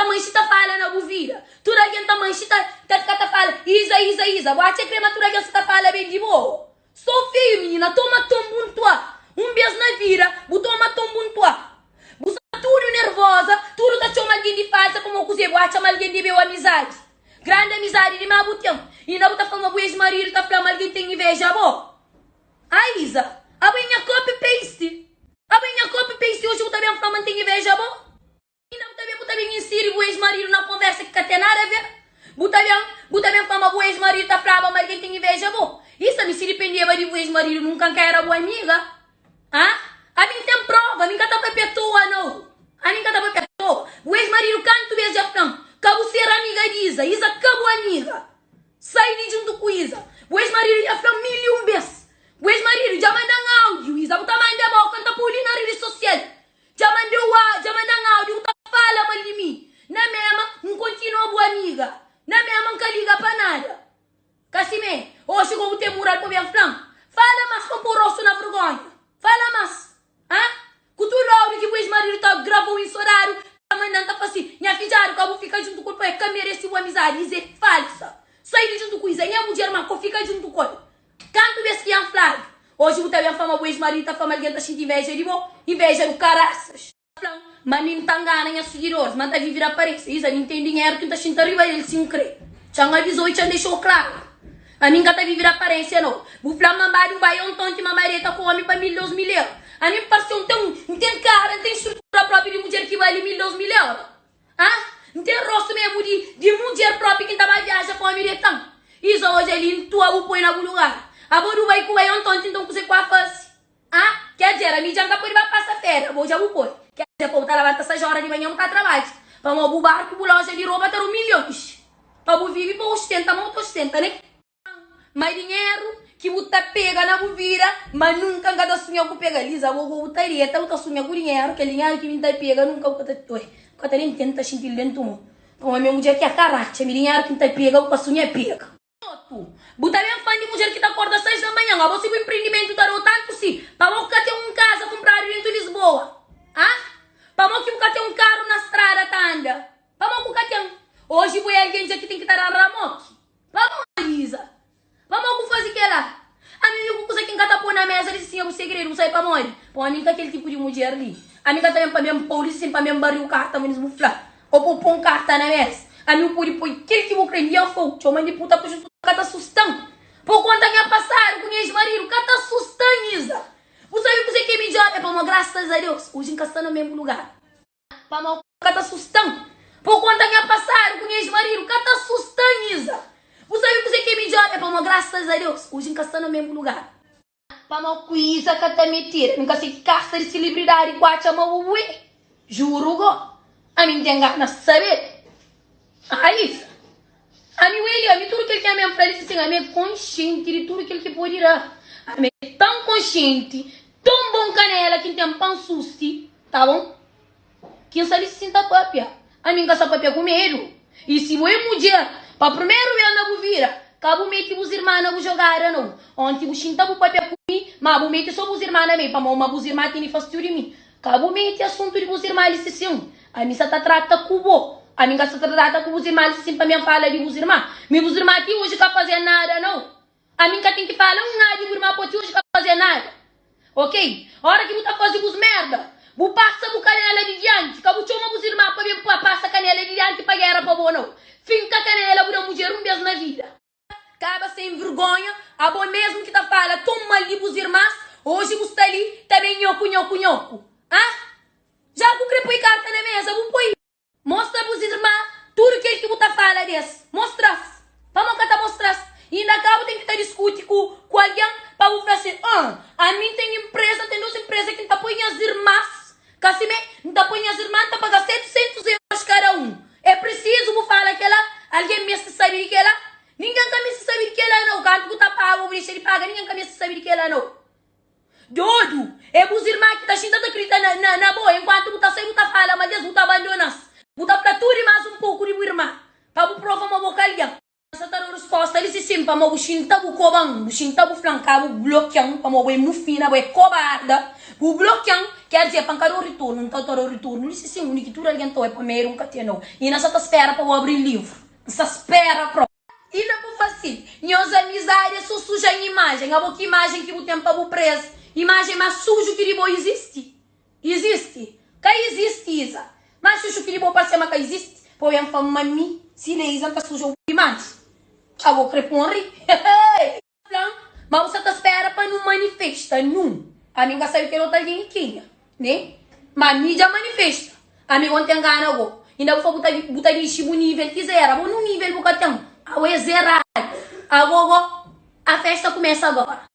mãe se tá falando na buvira. Tudo alguém tá mãe se tá falando. Isa. Bate a crema, tudo alguém se tá falando bem de boa. Sou feio, menina. Toma tombo tua. Um beijo na vira. Toma tombo tua. Você tá tudo nervosa. Tudo tá chamando alguém de falsa. Como eu cozinho. Bate chamar alguém de meu amizade. Grande amizade de meu botão. E não tá falando com o ex-marido. Tá falando alguém tem inveja, amor. A Isa. A minha copy-paste. Hoje eu também falando tem inveja, amor. E não também insere o ex-marido na conversa que tem nada a ver. Também fama o ex-marido tá falando, mas alguém tem inveja, amor. Isso me se dependia de o ex-marido nunca que era boa amiga. A mim tem prova, a mim tá pra pessoa, não. O ex-marido canto vezes já falando, cabo ser amiga de Isa cabo amiga. Sai de junto com Isa. O ex-marido já falou 1.000 vezes. O ex-marido já manda áudio, Isa, tá mandando mal, canta por ali na rede social. Já manda áudio, tá fala mal de mim. Na mesma, não continua boa amiga. Na mesma, nunca liga pra nada. Casimé, hoje como tem moral pra minha flanca. Fala mais com o rosto na vergonha. Fala mais. Com tudo áudio que o ex-marido tá gravando em horário, tá mandando, tá assim, minha filha, acabou ficar junto com ele, que merece uma amizade, Isa é falsa. Sai de junto com Isa, minha mulher, mas fica junto com ele. Canto vez que é Flávio. Hoje eu também fama o ex-marido, tá fama alguém tá cheio de inveja de bom. Inveja do caraças. Mas não tá enganando minhas seguidores, mas tá viver a aparência. Isa, não tem dinheiro que tá cheio de arriba, ele se crê. Já avisou e já deixou claro. A mim tá viver a aparência, não. O Flávio mamado vai um tonto e mamareta com homem pra 1.000 milhões. A mim parceiro não tem cara, não tem estrutura própria de mulher que vale 1.000 milhões. Não tem rosto mesmo de mulher própria que tá vai viajar com homem de tanto. Isa, hoje ele tua o põe em algum lugar. A boa vai com o tonto, então você com a face. Quer dizer, a mídia não pode passar férias. Vou já vou pôr. Quer dizer, pô, tá lavando essa hora de manhã, não tá trabalho. Pra uma bubar, que loja de rouba, tá milhões. Pra viver, pra ostenta, não ostenta, né? Mas dinheiro que você pega na buvira, mas nunca cada sonha com pega. Lisa, vou botaria, tá o sonha com dinheiro, que dinheiro que me dá pega, nunca o que nem tenta sentir dentro do mundo. Então, a minha mulher que é caráter, meu dinheiro que me dá pega, o que sonha pega. Buta bem fã de mulher que tá acorda às 6 da manhã. Você o empreendimento tá tanto sim. Para você ter um casa comprar dentro de Lisboa. Para você ter um carro na estrada tá anda. Para você ter hoje vou alguém dizer que tem que estar na ramoque. Vamos, Lisa. Vamos fazer que lá. A minha amiga que tá pôr na mesa disse sim, é um segredo, não sai para morrer. Pô, a minha aquele tipo de mulher ali. A minha também para mesmo polícia, para mesmo barril carta, menos buflar. Ou pôr um carta na mesa. A minha pode pôr aquele que vou crer a fogo. Chama de puta por justo. Cata assustando. Por conta que passaram com o ex-marido, cata assustando, Isa. Você viu que você quer me dizer, é para uma graças a Deus. Hoje está no mesmo lugar. Para uma cata assustando. Por conta que passaram com o ex-marido, cata assustando, Isa. Você viu que você quer me dizer, é para uma graças a Deus. Hoje está no mesmo lugar. Para uma coisa que tá mentira. Nunca sei que carta de celebridade guacha mal ué. Juro, go. A mim tem ganas de saber. Isso. A mim tudo que ele quer mesmo para ele assim, a mim é consciente de tudo que ele que pode ir. A mim é tão consciente, tão bom canela que tem pão sushi, tá bom? Que se ele se sinta papia. A mim gasta papia com medo. E se eu mulher, para primeiro ver na buvira, cabo mete os irmãos não jogar não. Ontem o chinta o papia com mim, mas o mete só os irmãos também, para uma os irmãos que nem faz tudo de mim. Cabo mete assunto de os irmãos eles se sim. A mim só tá trata com o a minha casa trata com os irmãos, assim, para minha fala de os irmãos. Meus irmãos aqui hoje não fazer nada, não. A minha tem que falar nada de os irmãos, porque hoje não fazer nada. Ok? A hora que você faz os merda, você passa a canela de diante, que você chama os irmãos para vir passa a canela de diante para guerra para bom, não. Finca a canela para mulher um beijo na vida. Acaba sem vergonha, a bom mesmo que tá fala, toma ali os irmãos, hoje você está ali, também nhoco. Já vou crepoi carta na mesa, vou pôr. Mostra para os irmãos tudo que você fala desse. Mostra. Vamos cá mostrar. E na cabo tem que estar discutindo com alguém para você falar assim, a mim tem empresa, tem duas empresas que não põem as irmãs. Casimé, não põem as irmãs, tá pagar 700 euros cada um. É preciso você falar que ela, alguém me sabe que ela, ninguém me sabe que ela não. Quando você paga, o ele paga, ninguém me sabe que ela não. Dodo, é os irmãos que tá xingando acreditando na boa, enquanto você sai, você fala, mas Deus você abandona. Buta para tudo e mais um pouco de irmã. Para o prova uma bocalinha. Essa tá a resposta. Eles se sim para o buchinta o cobão. Buchinta o flancar o bloqueão. Para o mufina, o cobarda. O bloqueão. Quer dizer, pancada o retorno, não está o retorno. Isso sim, único que alguém está é para meio um cateno. E nessa tá espera para eu abrir livro. Essa espera, pro. E não é por fácil. Minhas amizades só suja em imagem. A boca imagem que o tempo para o preso. Imagem mais sujo que ele existe. Existe. Que existe, Isa. Mas sujo que ele para ser mas que existe. Põe a fama mim. Se ele Isa tá sujo imagem. Eu vou creponder. Mas você tá espera para não manifesta, não. A mim vai saber que não tá alguém, né? Mas mim já manifesta. A mim ontem engana agora. Ainda vou botar no nível que zera. Vou no nível que eu tenho. A zero. Agora a festa começa agora.